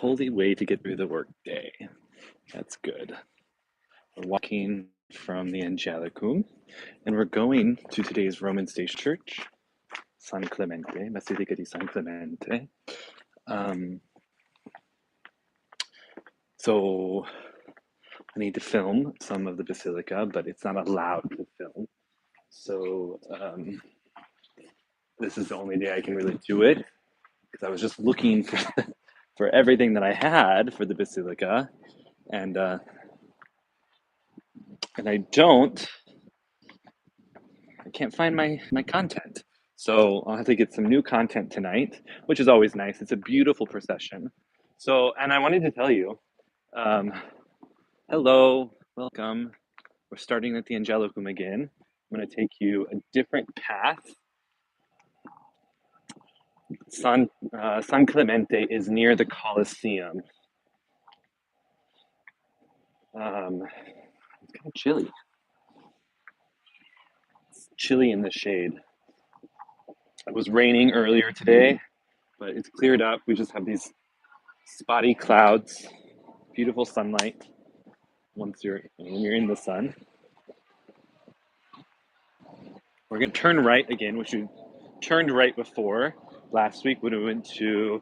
holy way to get through the workday. That's good. We're walking from the Angelicum, and we're going to today's Roman Station Church, San Clemente, Basilica di San Clemente. So I need to film some of the Basilica, but it's not allowed to film. So this is the only day I can really do it, because I was just looking for everything that I had for the Basilica, and I can't find my content. So I'll have to get some new content tonight, which is always nice. It's a beautiful procession. So, and I wanted to tell you, hello, welcome. We're starting at the Angelicum again. I'm going to take you a different path. San Clemente is near the Colosseum. It's kind of chilly. It's chilly in the shade. It was raining earlier today, but it's cleared up. We just have these spotty clouds, beautiful sunlight when you're in the sun. We're going to turn right again, which we turned right before last week when we went to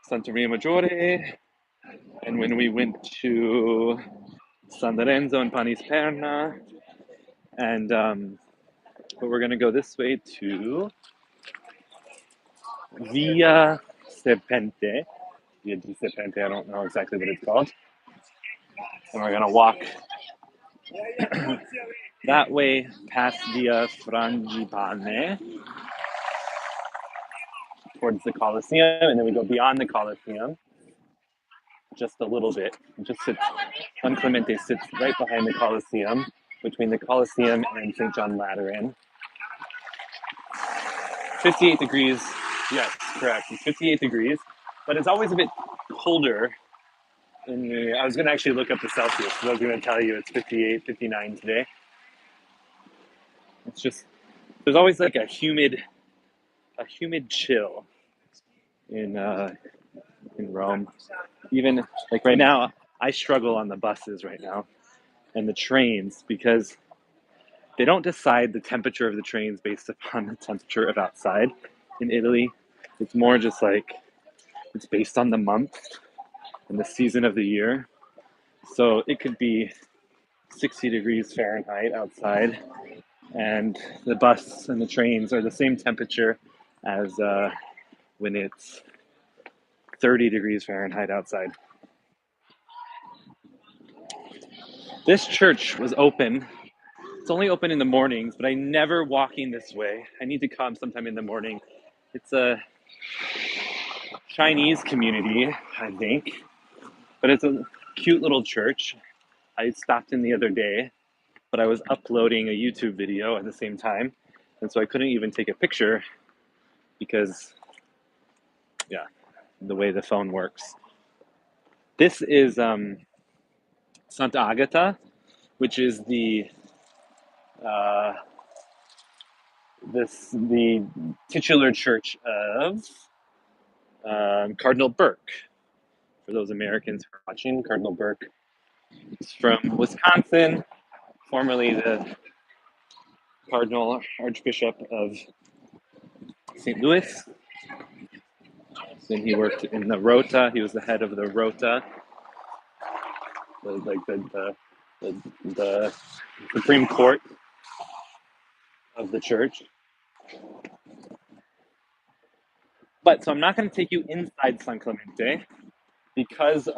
Santa Maria Maggiore, and when we went to San Lorenzo and Panisperna, and but we're going to go this way to Via Serpente. Via di Serpente, I don't know exactly what it's called. And we're going to walk that way past Via Frangipane towards the Colosseum, and then we go beyond the Colosseum just a little bit. San Clemente sits right behind the Colosseum, between the Colosseum and St. John Lateran. 58 degrees, yes, correct. It's 58 degrees, but it's always a bit colder. I was going to actually look up the Celsius, because I was going to tell you it's 58, 59 today. It's just, there's always like a humid chill in Rome. Even like right now, I struggle on the buses right now and the trains, because they don't decide the temperature of the trains based upon the temperature of outside in Italy. It's more just like it's based on the month and the season of the year. So it could be 60 degrees Fahrenheit outside, and the bus and the trains are the same temperature as when it's 30 degrees Fahrenheit outside. This church was open. It's only open in the mornings, but I never walking this way. I need to come sometime in the morning. It's a Chinese community, I think, but it's a cute little church. I stopped in the other day, but I was uploading a YouTube video at the same time, and so I couldn't even take a picture because, yeah, the way the phone works. This is Santa Agata, which is the titular church of Cardinal Burke. For those Americans who are watching, Cardinal Burke is from Wisconsin, formerly the Cardinal Archbishop of St. Louis. Then he worked in the Rota. He was the head of the Rota, the Supreme Court of the church. But so I'm not going to take you inside San Clemente, because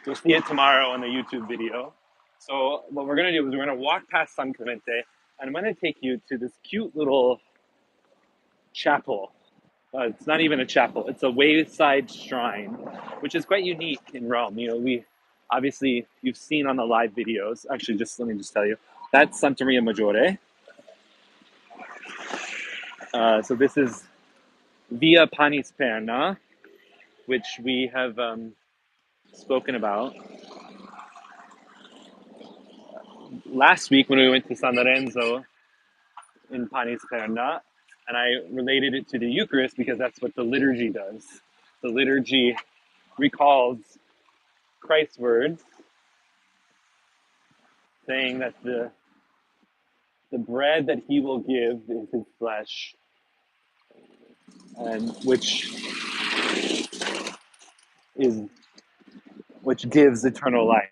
you'll see it tomorrow on the YouTube video. So what we're going to do is we're going to walk past San Clemente, and I'm going to take you to this cute little chapel. It's not even a chapel. It's a wayside shrine, which is quite unique in Rome. You know, you've seen on the live videos. Actually, let me tell you. That's Santa Maria Maggiore. So this is Via Panisperna, which we have spoken about last week when we went to San Lorenzo in Panisperna, and I related it to the Eucharist because that's what the liturgy does. the liturgy recalls Christ's words, saying that the bread that he will give is his flesh, and is which gives eternal life.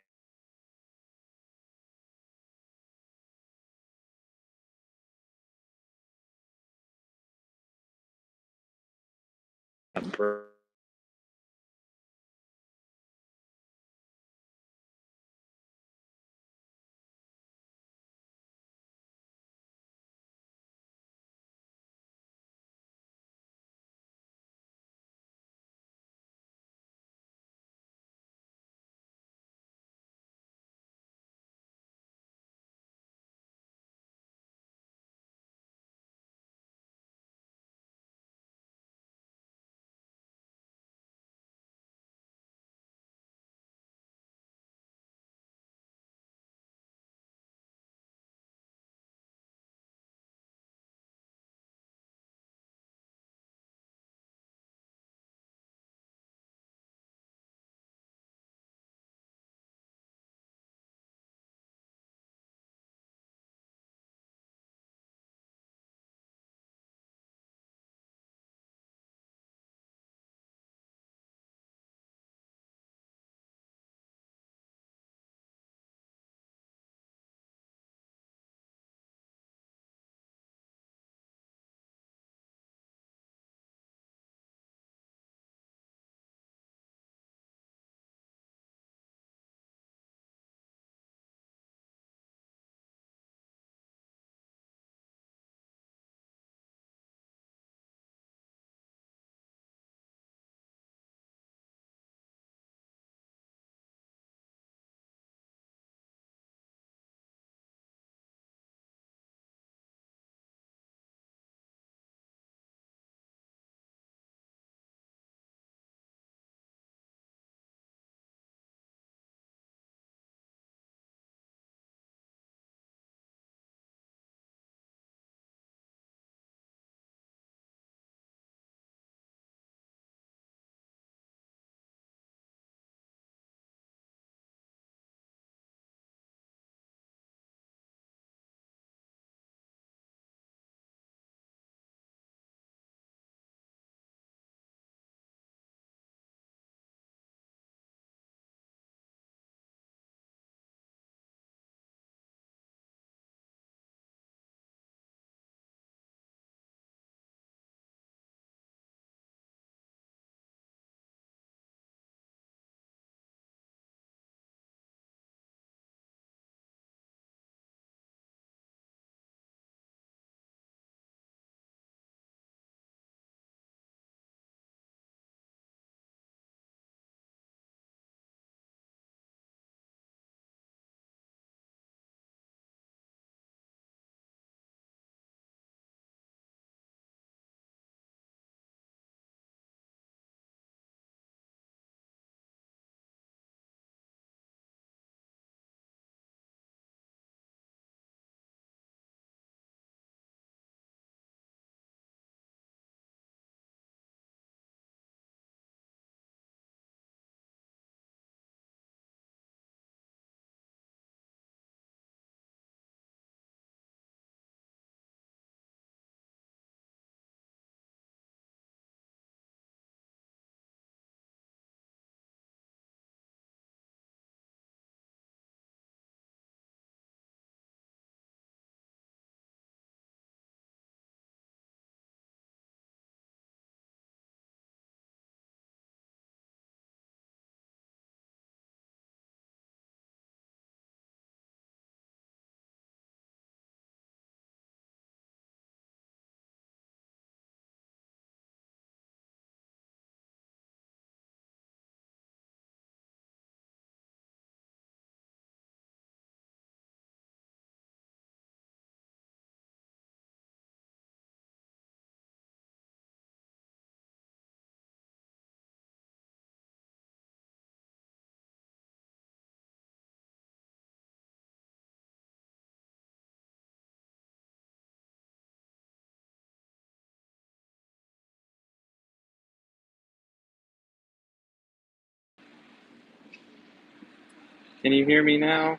Can you hear me now?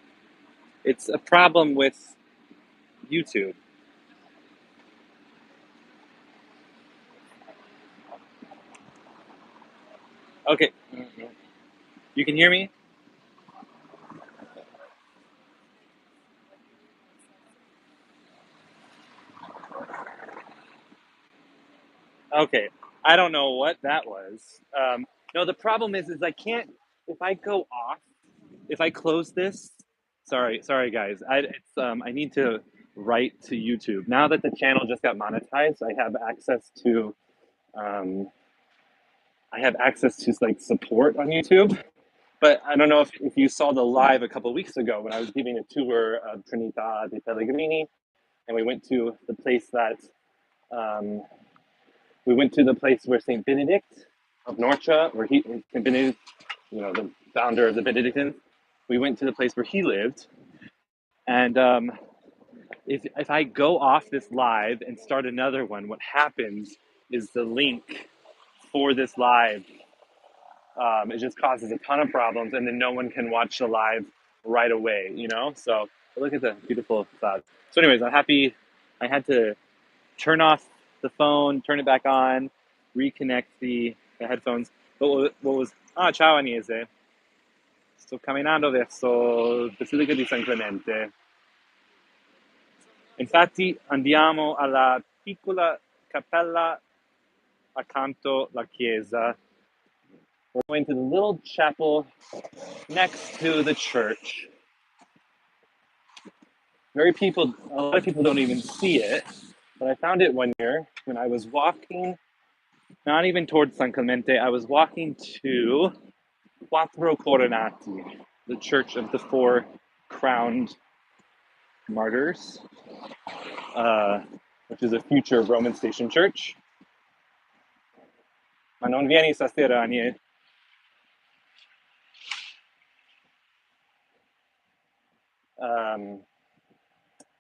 It's a problem with YouTube. Okay, you can hear me? Okay, I don't know what that was. No, the problem is I can't. If I go off, if I close this, sorry guys. I need to write to YouTube now that the channel just got monetized. Um, I have access to like support on YouTube. But I don't know if you saw the live a couple of weeks ago when I was giving a tour of Trinità de Pellegrini, and um, we went to the place where Saint Benedict of Norcia, where Saint Benedict, the founder of the Benedictines. We went to the place where he lived, and if I go off this live and start another one, what happens is the link for this live, it just causes a ton of problems, and then no one can watch the live right away, So look at the beautiful clouds. So, anyways, I'm happy. I had to turn off the phone, turn it back on, reconnect the headphones. But what was ciao Agnese. Sto camminando verso Basilica di San Clemente. Infatti andiamo alla piccola cappella accanto la chiesa. We're going to the little chapel next to the church. A lot of people don't even see it, but I found it one year when I was walking, not even towards San Clemente, I was walking to Quattro Coronati, the church of the four crowned martyrs, which is a future Roman Station Church. Ma non vieni stasera, Anie?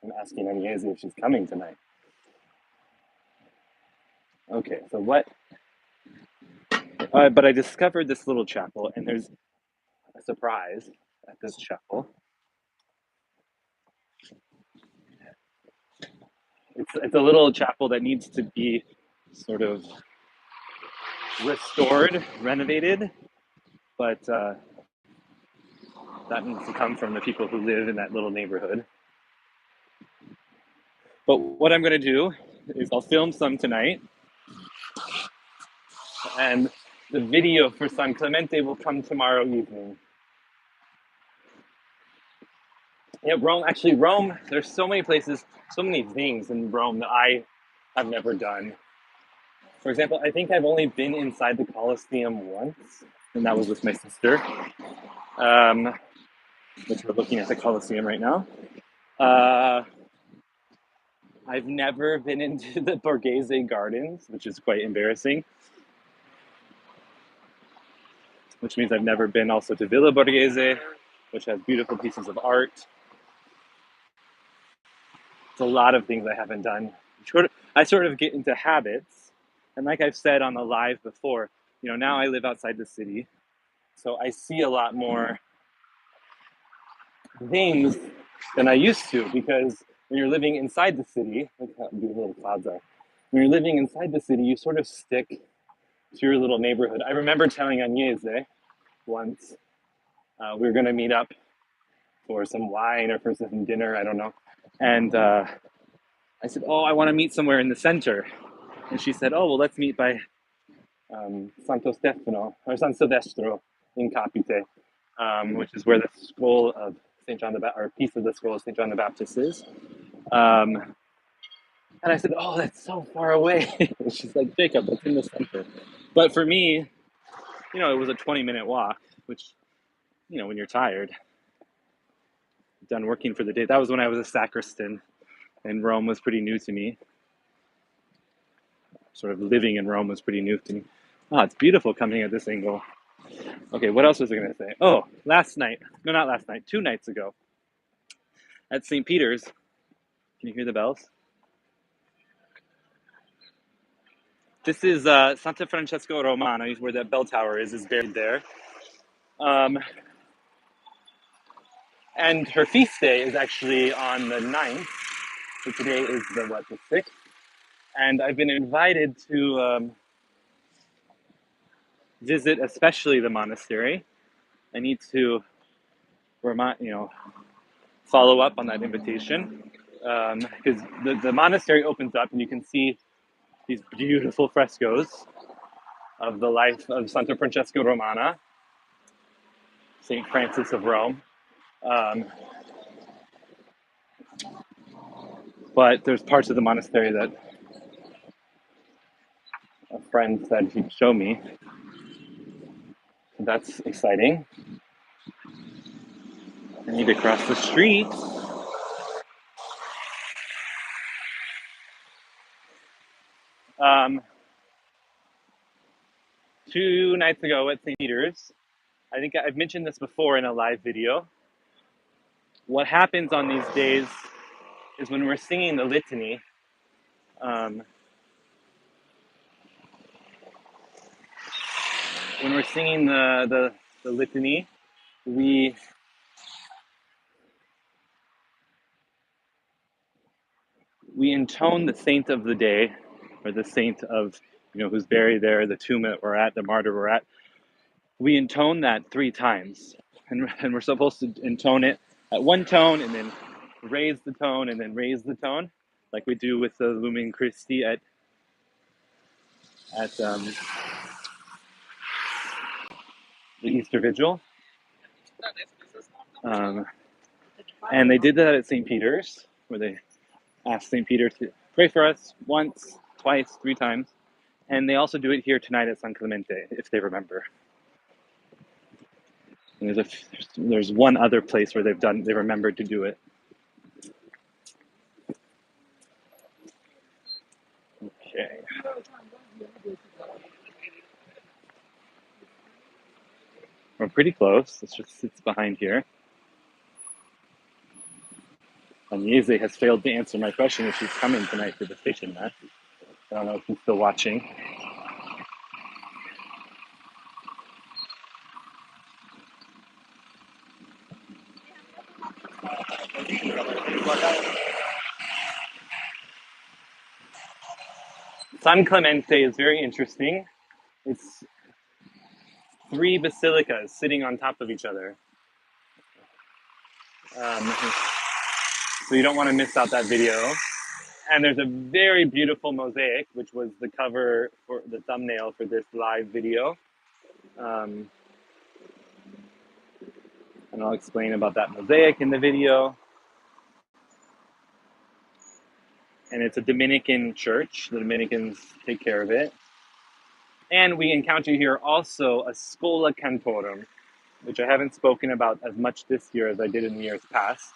I'm asking Agnese if she's coming tonight. Okay, so what? But I discovered this little chapel, and there's a surprise at this chapel. It's a little chapel that needs to be sort of restored, renovated, but that needs to come from the people who live in that little neighborhood. But what I'm going to do is I'll film some tonight, and the video for San Clemente will come tomorrow evening. Yeah, Rome, there's so many places, so many things in Rome that I have never done. For example, I think I've only been inside the Colosseum once, and that was with my sister, which we're looking at the Colosseum right now. I've never been into the Borghese Gardens, which is quite embarrassing, which means I've never been also to Villa Borghese, which has beautiful pieces of art. It's a lot of things I haven't done. I sort of get into habits, and like I've said on the live before, now I live outside the city, so I see a lot more things than I used to, because when you're living inside the city, look how beautiful the clouds are. When you're living inside the city, you sort of stick to your little neighborhood. I remember telling Agnese once we were going to meet up for some wine or for some dinner, I don't know. And I said, oh, I want to meet somewhere in the center. And she said, oh, well, let's meet by Santo Stefano or San Silvestro in Capite, which is where the skull of St. John the Baptist, or a piece of the skull of St. John the Baptist is. And I said, oh, that's so far away. She's like, Jacob, it's in the center. But for me, it was a 20-minute walk, which, when you're tired, done working for the day. That was when I was a sacristan, and Rome was pretty new to me. Sort of living in Rome was pretty new to me. Oh, it's beautiful coming at this angle. Okay, what else was I going to say? Oh, not last night, 2 nights ago, at St. Peter's. Can you hear the bells? This is Santa Francesco Romano, where that bell tower is buried there. And her feast day is actually on the 9th. So today is the 6th. And I've been invited to visit especially the monastery. I need to follow up on that invitation. Because the monastery opens up and you can see these beautiful frescoes of the life of Santa Francesca Romana, Saint Francis of Rome. But there's parts of the monastery that a friend said he'd show me. So that's exciting. I need to cross the street. Um, 2 nights ago at St. Peter's, I think I've mentioned this before in a live video. What happens on these days is when we're singing the litany, um, the litany, we intone the saint of the day, or the saint of, who's buried there, the tomb that we're at, the martyr we're at. We intone that 3 times, and we're supposed to intone it at one tone, and then raise the tone, and then raise the tone, like we do with the Lumen Christi at the Easter Vigil. And they did that at St. Peter's, where they asked St. Peter to pray for us once, twice, 3 times. And they also do it here tonight at San Clemente, if they remember. And there's one other place where they remembered to do it. Okay. We're pretty close. It's behind here. Agnese has failed to answer my question if she's coming tonight to the station mass. I don't know if he's still watching. San Clemente is very interesting. It's 3 basilicas sitting on top of each other. So you don't want to miss out that video. And there's a very beautiful mosaic, which was the cover for the thumbnail for this live video. And I'll explain about that mosaic in the video. And it's a Dominican church. The Dominicans take care of it. And we encounter here also a Schola Cantorum, which I haven't spoken about as much this year as I did in the years past.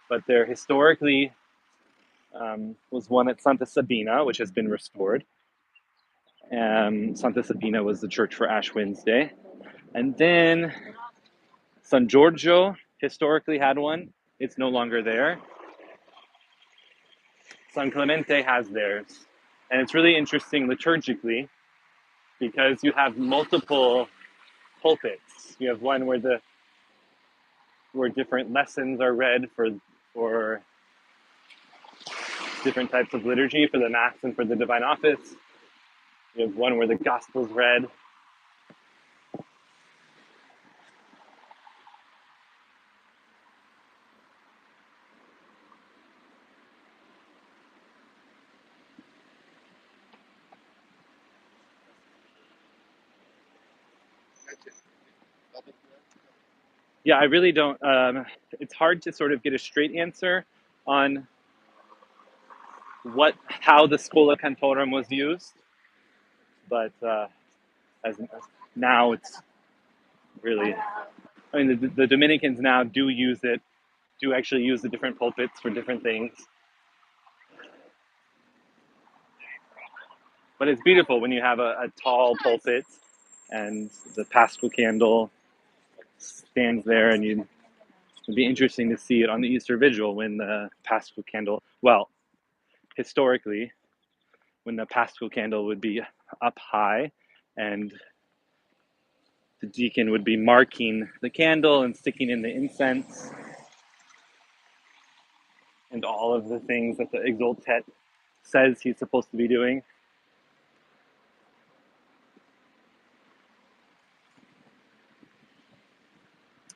But there historically was one at Santa Sabina, which has been restored. Santa Sabina was the church for Ash Wednesday. And then San Giorgio historically had one. It's no longer there. San Clemente has theirs. And it's really interesting liturgically because you have multiple pulpits. You have one where different lessons are read for different types of liturgy, for the Mass and for the Divine Office. You have one where the Gospel's read. Yeah, I really don't. It's hard to sort of get a straight answer on how the Schola Cantorum was used, but as now it's really. I mean, the Dominicans now do actually use the different pulpits for different things. But it's beautiful when you have a tall pulpit and the Paschal candle stands there, and it'd be interesting to see it on the Easter Vigil when the Paschal candle, historically, when the Paschal candle would be up high and the deacon would be marking the candle and sticking in the incense. and all of the things that the Exultet says he's supposed to be doing.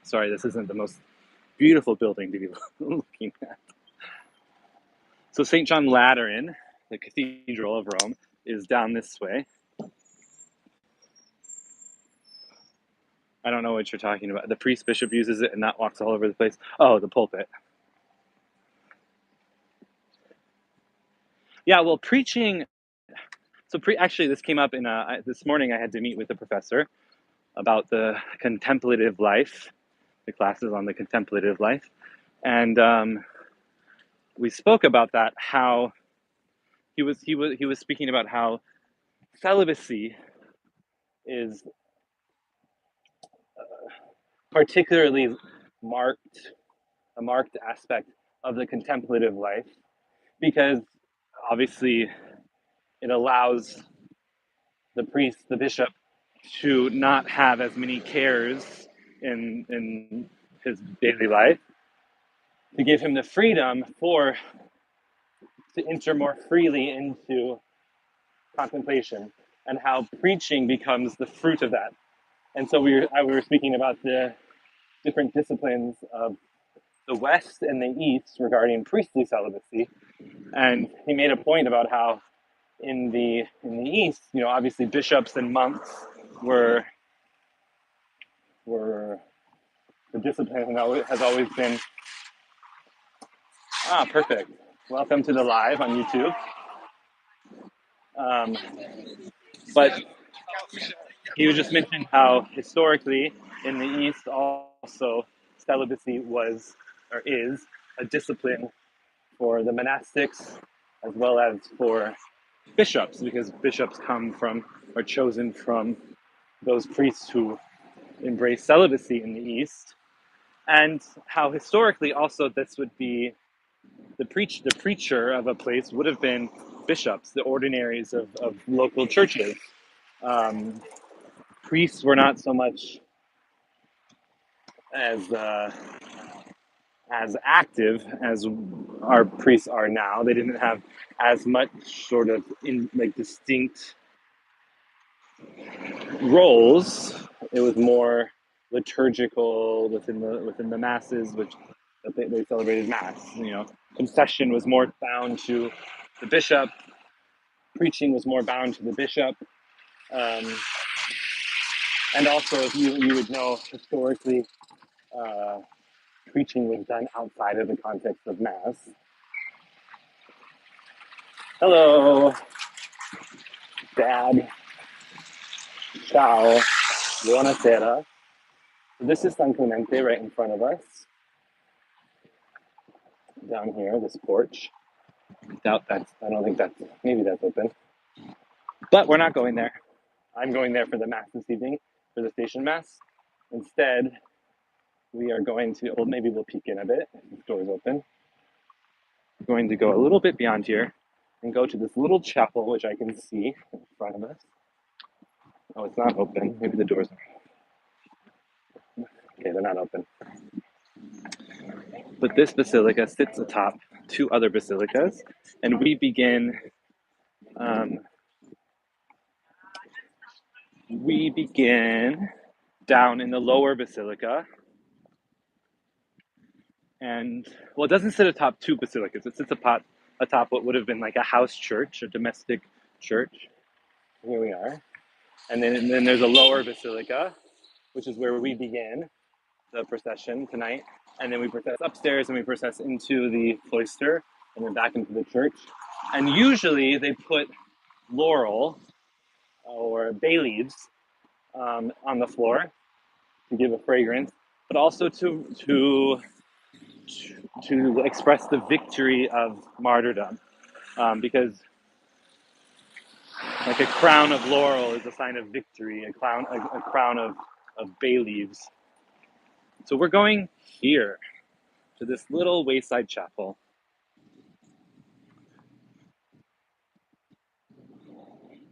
Sorry, this isn't the most beautiful building to be looking at. So St. John Lateran, the Cathedral of Rome, is down this way. I don't know what you're talking about. The priest bishop uses it and that walks all over the place. Oh, the pulpit. Yeah, well, preaching. So actually, this came up in this morning. I had to meet with a professor about the contemplative life, the classes on the contemplative life, and we spoke about that. How he was speaking about how celibacy is particularly a marked aspect of the contemplative life, because obviously it allows the priest, the bishop, to not have as many cares in his daily life, to give him the freedom to enter more freely into contemplation, and how preaching becomes the fruit of that. And so we were speaking about the different disciplines of the West and the East regarding priestly celibacy, and he made a point about how in the East, obviously bishops and monks were the discipline has always been perfect. Welcome to the live on YouTube. But he was just mentioning how historically in the East also celibacy was or is a discipline for the monastics as well as for bishops, because bishops are chosen from those priests who embrace celibacy in the East, and how historically also this would be the preacher of a place would have been bishops, the ordinaries of local churches. Priests were not so much as active as our priests are now. They didn't have as much sort of distinct roles. It was more liturgical within the masses, which they celebrated mass. Confession was more bound to the bishop. Preaching was more bound to the bishop. And also, if you would know, historically, preaching was done outside of the context of mass. Hello, Dad. Ciao. Buonasera. This is San Clemente right in front of us. Down here, this porch. Maybe that's open. But we're not going there. I'm going there for the Mass this evening, for the station Mass. Instead, we are going to, maybe we'll peek in a bit if the door's open. We're going to go a little bit beyond here and go to this little chapel, which I can see in front of us. Oh, it's not open. Maybe the doors are. Okay, they're not open. But this basilica sits atop two other basilicas, and we begin down in the lower basilica. And, well, it doesn't sit atop two basilicas. It sits atop what would have been like a house church, a domestic church. Here we are. And then there's a lower basilica, which is where we begin the procession tonight. And then we process upstairs and we process into the cloister and then back into the church. And usually they put laurel or bay leaves on the floor to give a fragrance, but also to express the victory of martyrdom, because like a crown of laurel is a sign of victory, a crown of bay leaves. So we're going here to this little wayside chapel.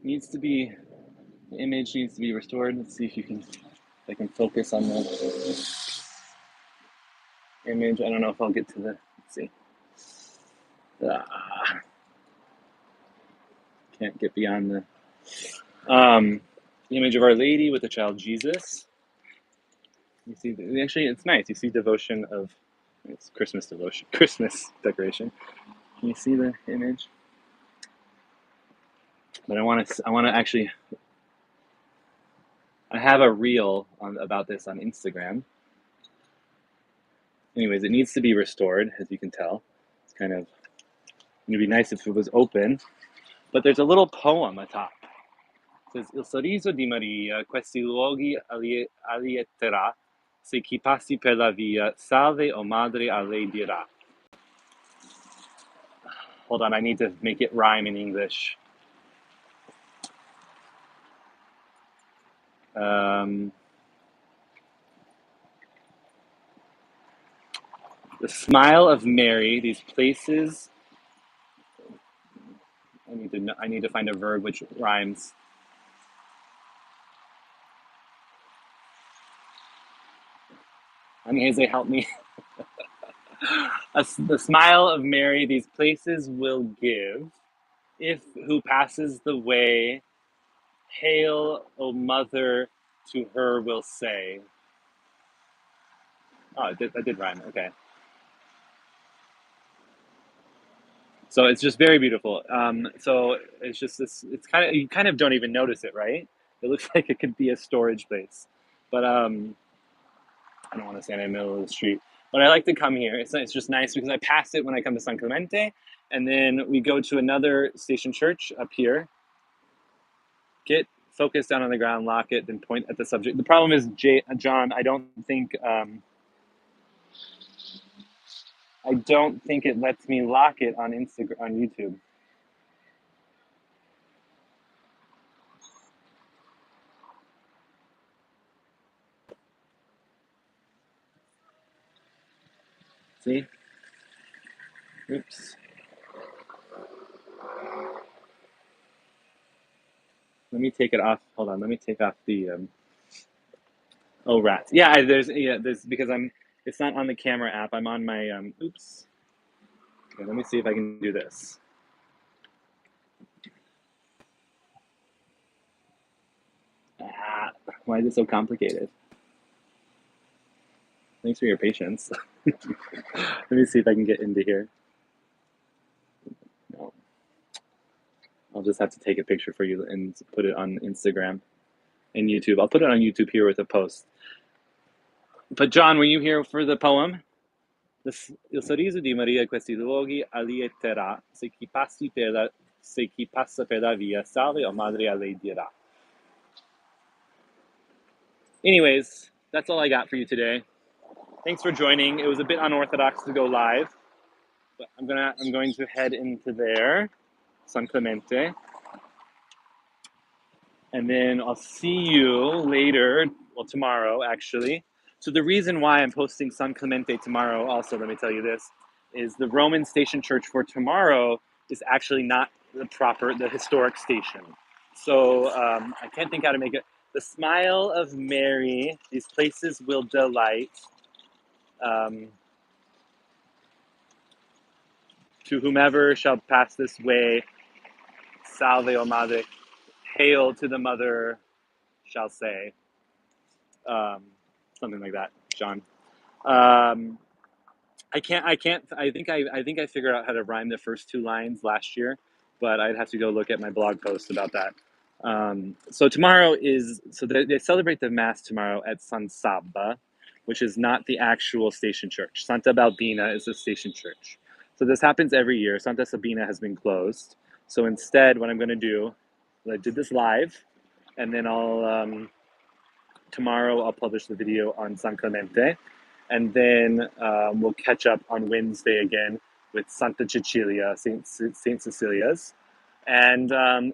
The image needs to be restored. Let's see if I can focus on the image. I don't know if I'll get to let's see. Can't get beyond the image of Our Lady with the child Jesus. You see, actually, it's nice. You see devotion of, it's Christmas devotion, Christmas decoration. Can you see the image? But I want to actually, I have a reel about this on Instagram. Anyways, it needs to be restored, as you can tell. It's kind of, it'd be nice if it was open. But there's a little poem atop. It says, Il sorriso di Maria, questi luoghi allieterà, se chi passi per la via, salve o madre a lei dirà. Hold on, I need to make it rhyme in English. The smile of Mary, these places. I need to find a verb which rhymes. Agnese, help me. The smile of Mary, these places will give, if who passes the way, hail, O mother, to her will say. Oh, that did rhyme. Okay. So it's just very beautiful. So it's just this. It's kind of, you kind of don't even notice it, right? It looks like it could be a storage place, but I don't want to stand in the middle of the street. But I like to come here. It's just nice because I pass it when I come to San Clemente, and then we go to another station church up here. Get focus down on the ground, lock it, then point at the subject. The problem is, John, I don't think it lets me lock it on Instagram, on YouTube. See? Oops. Let me take it off. Hold on. Let me take off the. Oh, rats. Yeah, there's because I'm. It's not on the camera app. I'm on my. Oops. Okay, let me see if I can do this. Why is it so complicated? Thanks for your patience. Let me see if I can get into here. No. I'll just have to take a picture for you and put it on Instagram and YouTube. I'll put it on YouTube here with a post. But John, were you here for the poem? Il sorriso di Maria questi luoghi allieterà, se chi passa per la via, salve o madre a lei dirà. Anyways, that's all I got for you today. Thanks for joining. It was a bit unorthodox to go live, but I'm going to head into there, San Clemente, and then I'll see you later. Well, tomorrow actually. So the reason why I'm posting San Clemente tomorrow, also let me tell you this, is the Roman Station Church for tomorrow is actually not the historic station. So I can't think how to make it. The smile of Mary, these places will delight. To whomever shall pass this way, salve o madre, hail to the mother, shall say. Something like that, John. I think I figured out how to rhyme the first two lines last year, but I'd have to go look at my blog post about that. So tomorrow they celebrate the mass tomorrow at San Sabba, which is not the actual station church. Santa Balbina is the station church. So this happens every year. Santa Sabina has been closed. So instead, what I'm going to do, I did this live, and then tomorrow I'll publish the video on San Clemente, and then we'll catch up on Wednesday again with Santa Cecilia, Saint Cecilia's. And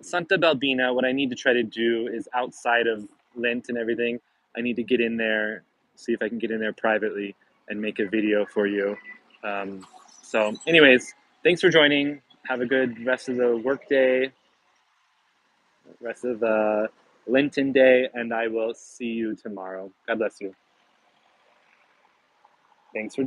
Santa Balbina, what I need to try to do is outside of Lent and everything, I need to get in there, see if I can get in there privately and make a video for you. So anyways, thanks for joining. Have a good rest of the workday, rest of the Lenten day, and I will see you tomorrow. God bless you. Thanks for